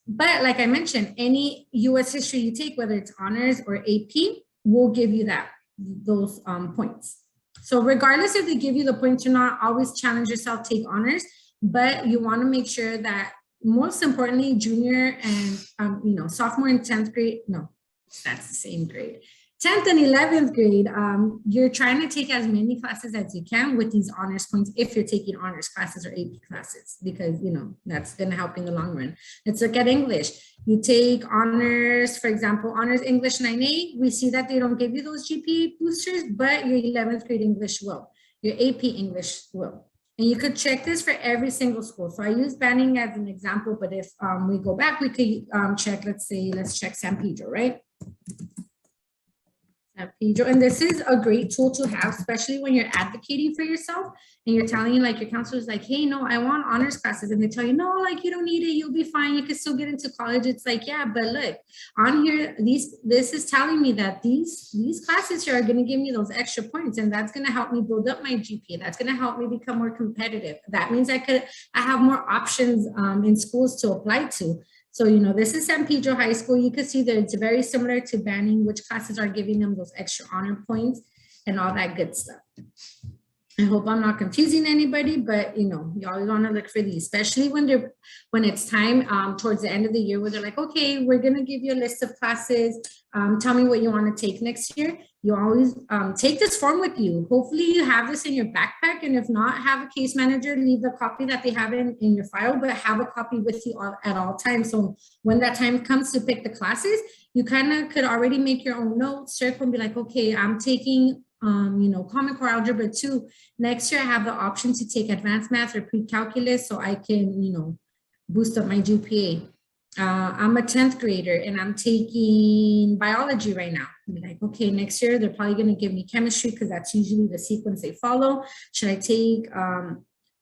But like I mentioned, any US history you take, whether it's honors or AP, will give you those points. So regardless if they give you the points or not, always challenge yourself, take honors, but you want to make sure that most importantly, junior and, you know, sophomore and 10th grade, no, that's the same grade. 10th and 11th grade, you're trying to take as many classes as you can with these honors points if you're taking honors classes or AP classes, because, you know, that's going to help in the long run. Let's look at English. You take honors, for example, honors English 9A. We see that they don't give you those GPA boosters, but your 11th grade English will. Your AP English will. And you could check this for every single school. So I use Banning as an example, but if we go back, we could check, let's check San Pedro, right? And this is a great tool to have, especially when you're advocating for yourself and you're telling like your counselor's like, hey, no, I want honors classes. And they tell you, no, like you don't need it. You'll be fine. You can still get into college. It's like, yeah, but look on here, this is telling me that these classes here are going to give me those extra points. And that's going to help me build up my GPA. That's going to help me become more competitive. That means I have more options in schools to apply to. So, you know, this is San Pedro High School. You can see that it's very similar to Banning, which classes are giving them those extra honor points and all that good stuff. I hope I'm not confusing anybody, but, you know, you always want to look for these, especially when it's time towards the end of the year where they're like, okay, we're going to give you a list of classes. Tell me what you want to take next year. You always take this form with you. Hopefully you have this in your backpack. And if not, have a case manager leave the copy that they have in your file, but have a copy with you at all times. So when that time comes to pick the classes, you kind of could already make your own notes, circle and be like, okay, I'm taking you know, Common Core Algebra 2. Next year, I have the option to take advanced math or pre-calculus so I can, you know, boost up my GPA. I'm a 10th grader and I'm taking biology right now. I'm like, okay, next year, they're probably going to give me chemistry because that's usually the sequence they follow. Should I take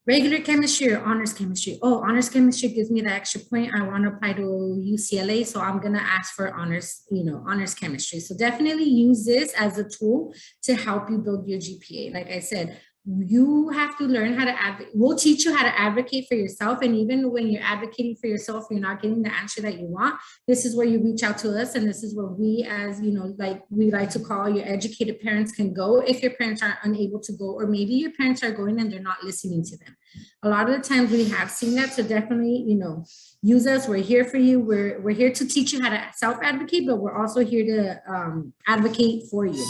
regular chemistry or honors chemistry? Oh, honors chemistry gives me the extra point. I want to apply to UCLA, so I'm going to ask for honors, you know, honors chemistry. So definitely use this as a tool to help you build your GPA. Like I said, you have to learn how to advocate. We'll teach you how to advocate for yourself. And even when you're advocating for yourself, you're not getting the answer that you want. This is where you reach out to us. And this is where we, as you know, like we like to call your educated parents can go if your parents are unable to go, or maybe your parents are going and they're not listening to them. A lot of the times we have seen that. So definitely, you know, use us. We're here for you. We're here to teach you how to self-advocate, but we're also here to advocate for you.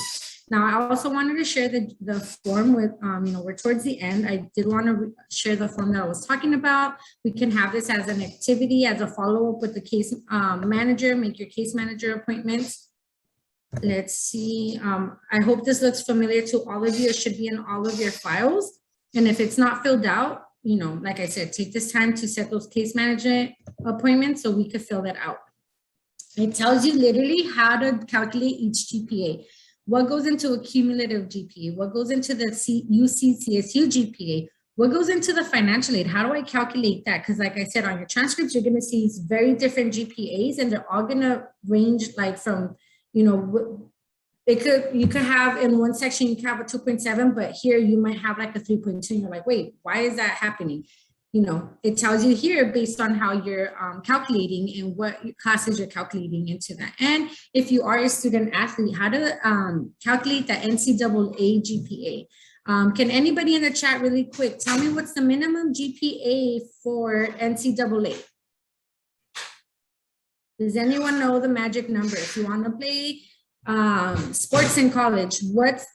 Now, I also wanted to share the form with, we're towards the end. I did want to share the form that I was talking about. We can have this as an activity, as a follow-up with the case manager, make your case manager appointments. Let's see. I hope this looks familiar to all of you. It should be in all of your files. And if it's not filled out, like I said, take this time to set those case management appointments so we could fill that out. It tells you literally how to calculate each GPA. What goes into a cumulative GPA? What goes into the UC CSU GPA? What goes into the financial aid? How do I calculate that? Because like I said, on your transcripts, you're going to see very different GPAs, and they're all going to range like from, you could have in one section, you can have a 2.7, but here you might have like a 3.2. And you're like, wait, why is that happening? It tells you here based on how you're calculating and what classes you're calculating into that. And if you are a student athlete, how to calculate the NCAA GPA. Can anybody in the chat really quick tell me what's the minimum GPA for NCAA? Does anyone know the magic number? If you want to play sports in college,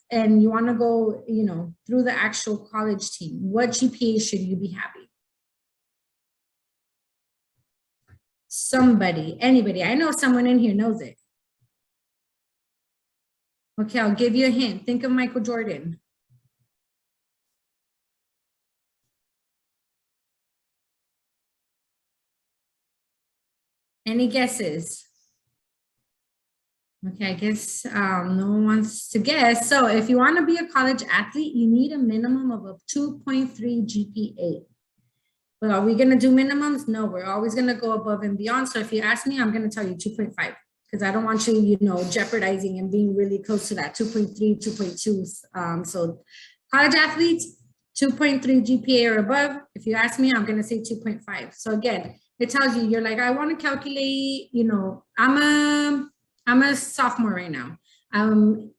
and you want to go, through the actual college team, what GPA should you be having? Somebody, anybody. I know someone in here knows it. Okay, I'll give you a hint. Think of Michael Jordan. Any guesses? Okay, I guess no one wants to guess. So if you want to be a college athlete, you need a minimum of a 2.3 GPA. But are we going to do minimums? No, we're always going to go above and beyond. So if you ask me, I'm going to tell you 2.5 because I don't want you, jeopardizing and being really close to that 2.3, 2.2. So college athletes, 2.3 GPA or above. If you ask me, I'm going to say 2.5. So again, it tells you, you're like, I want to calculate, I'm a sophomore right now. I'm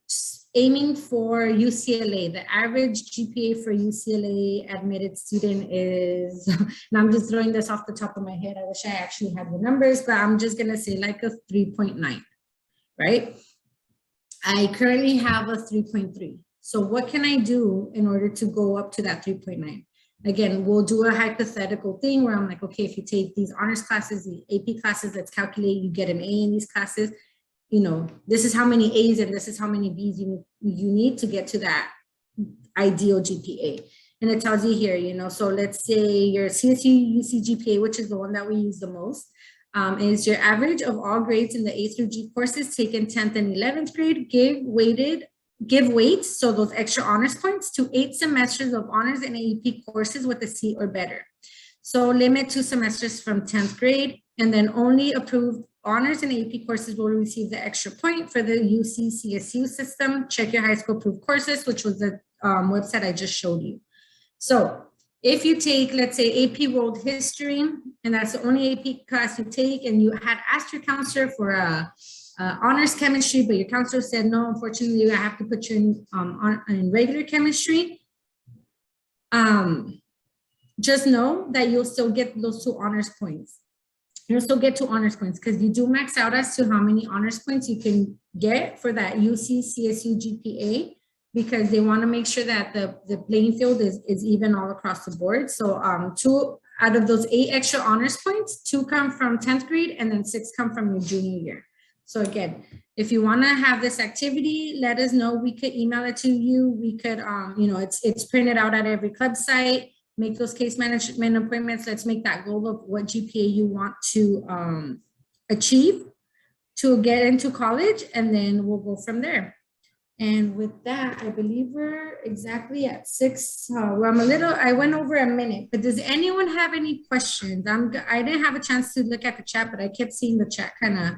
aiming for UCLA. The average GPA for UCLA admitted student is, and I'm just throwing this off the top of my head. I wish I actually had the numbers, but I'm just going to say like a 3.9, right? I currently have a 3.3. So what can I do in order to go up to that 3.9? Again, we'll do a hypothetical thing where I'm like, okay, if you take these honors classes, the AP classes, let's calculate, you get an A in these classes. This is how many A's and this is how many B's you need to get to that ideal GPA. And it tells you here, so let's say your CSU UC GPA, which is the one that we use the most, is your average of all grades in the A through G courses taken 10th and 11th grade, give weight, so those extra honors points, to 8 semesters of honors and AP courses with a C or better. So limit 2 semesters from 10th grade, and then only approved honors and AP courses will receive the extra point. For the UC CSU system, check your high school approved courses, which was the website I just showed you. So if you take, let's say, AP World History, and that's the only AP class you take, and you had asked your counselor for a honors chemistry, but your counselor said, no, unfortunately, I have to put you in regular chemistry. Just know that you'll still get those 2 honors points. You'll still get 2 honors points because you do max out as to how many honors points you can get for that UC CSU GPA, because they want to make sure that the playing field is even all across the board. So 2 out of those 8 extra honors points, 2 come from 10th grade and then 6 come from your junior year. So again, if you want to have this activity, let us know. We could email it to you. We could, it's printed out at every club site. Make those case management appointments. Let's make that goal of what GPA you want to achieve to get into college, and then we'll go from there. And with that, I believe we're exactly at 6. I went over a minute, but does anyone have any questions? I didn't have a chance to look at the chat, but I kept seeing the chat kind of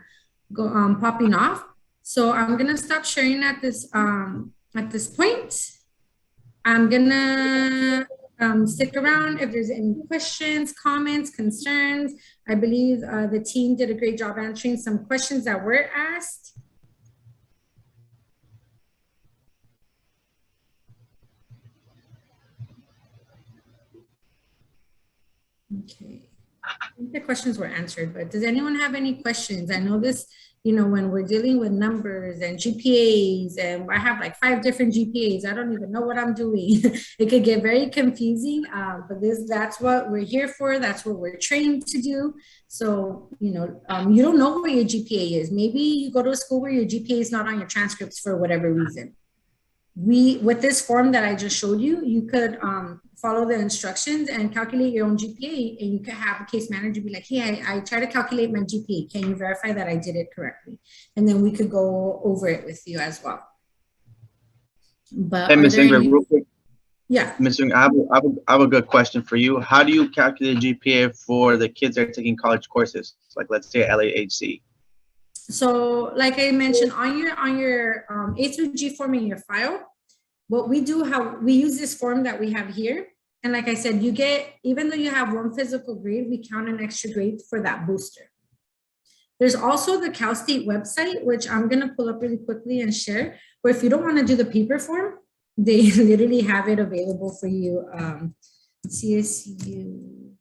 go popping off. So I'm gonna stop sharing at this point. I'm gonna stick around if there's any questions, comments, concerns. I believe the team did a great job answering some questions that were asked. Okay. think the questions were answered, but does anyone have any questions? I know this, you know, when we're dealing with numbers and GPAs, and I have like 5 different GPAs, I don't even know what I'm doing. It could get very confusing, but that's what we're here for. That's what we're trained to do. So, you know, you don't know where your GPA is. Maybe you go to a school where your GPA is not on your transcripts for whatever reason. With this form that I just showed you, you could follow the instructions and calculate your own GPA, and you could have a case manager be like, hey, I try to calculate my GPA. Can you verify that I did it correctly? And then we could go over it with you as well. But Hey, Ms. Ingrid, real quick. Yeah. Ms. Ingrid, I have a good question for you. How do you calculate GPA for the kids that are taking college courses? Like, let's say LAHC. So like I mentioned, on your A through G form in your file, what we do, how we use this form that we have here. And like I said, you get, even though you have 1 physical grade, we count an extra grade for that booster. There's also the Cal State website, which I'm gonna pull up really quickly and share, where if you don't wanna do the paper form, they literally have it available for you. CSU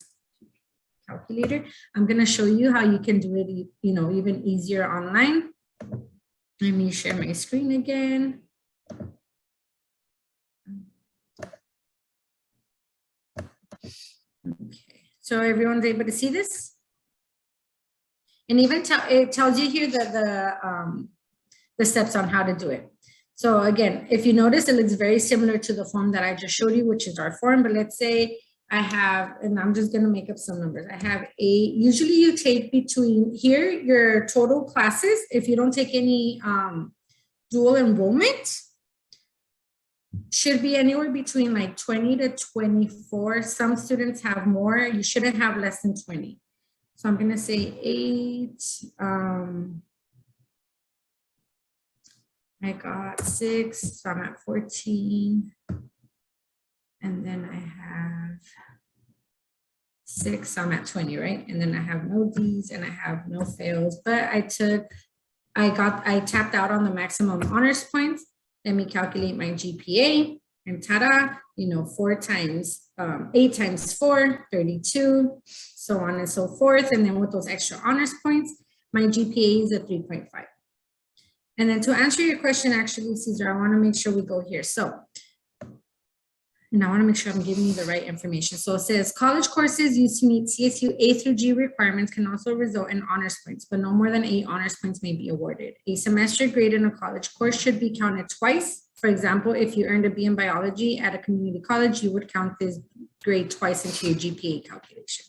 calculator. I'm gonna show you how you can do it, you know, even easier online. Let me share my screen again. Okay, so everyone's able to see this? And even it tells you here the steps on how to do it. So again, if you notice, it looks very similar to the form that I just showed you, which is our form. But let's say I have, and I'm just gonna make up some numbers. I have usually you take between here, your total classes, if you don't take any dual enrollment, should be anywhere between like 20 to 24. Some students have more. You shouldn't have less than 20. So I'm gonna say 8. I got 6, so I'm at 14. And then I have 6, so I'm at 20, right? And then I have no D's and I have no fails, but I tapped out on the maximum honors points. Let me calculate my GPA, and ta-da, you know, 8 times 4, 32, so on and so forth. And then with those extra honors points, my GPA is a 3.5. And then to answer your question, actually, Cesar, I want to make sure we go here. So, and I want to make sure I'm giving you the right information. So it says college courses used to meet CSU A through G requirements can also result in honors points, but no more than 8 honors points may be awarded. A semester grade in a college course should be counted twice. For example, if you earned a B in biology at a community college, you would count this grade twice into your GPA calculation.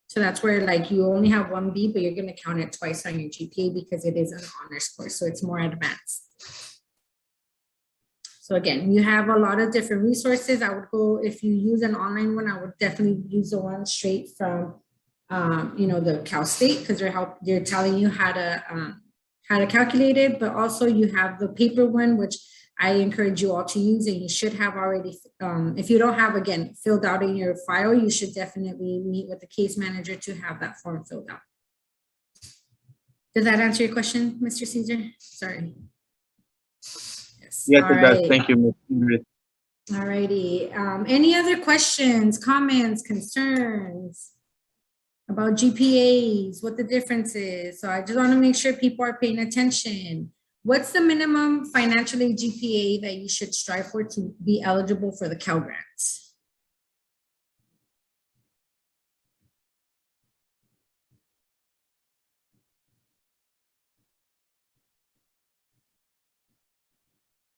So that's where like you only have 1 B, but you're going to count it twice on your GPA because it is an honors course. So it's more advanced. So again, you have a lot of different resources. I would go, if you use an online one, I would definitely use the one straight from, you know, the Cal State, because they're telling you how to calculate it. But also you have the paper one, which I encourage you all to use, and you should have already, if you don't have, again, filled out in your file, you should definitely meet with the case manager to have that form filled out. Does that answer your question, Mr. Caesar? Sorry. Yes, it does. Thank you, Ms. All righty. Any other questions, comments, concerns about GPAs, what the difference is? So I just want to make sure people are paying attention. What's the minimum financial aid GPA that you should strive for to be eligible for the Cal Grants?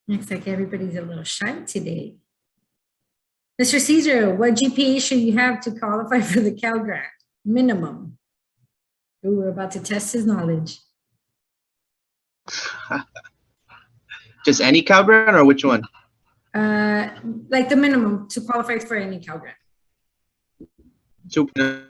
Looks like everybody's a little shy today. Mr. Caesar, what GPA should you have to qualify for the Cal Grant? Minimum. Ooh, we're about to test his knowledge. Just any Cal Grant or which one? Like the minimum to qualify for any Cal Grant. 2.0.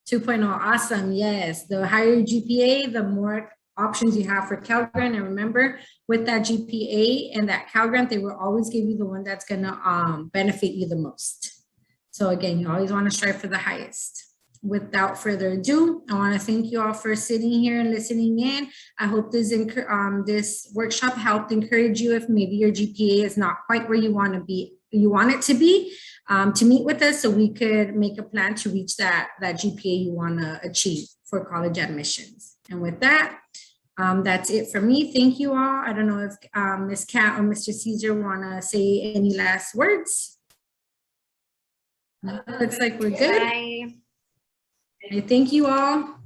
2.0, awesome, yes. The higher your GPA, the more options you have for Cal Grant. And remember, with that GPA and that Cal Grant, they will always give you the one that's gonna benefit you the most. So again, you always wanna strive for the highest. Without further ado, I want to thank you all for sitting here and listening in. I hope this workshop helped encourage you if maybe your GPA is not quite where you want to be you want it to be, to meet with us so we could make a plan to reach that GPA you want to achieve for college admissions. And with that, that's it for me. Thank you all. I don't know if Ms. Kat or Mr. Caesar want to say any last words. No, looks like we're good. Bye. Thank you all.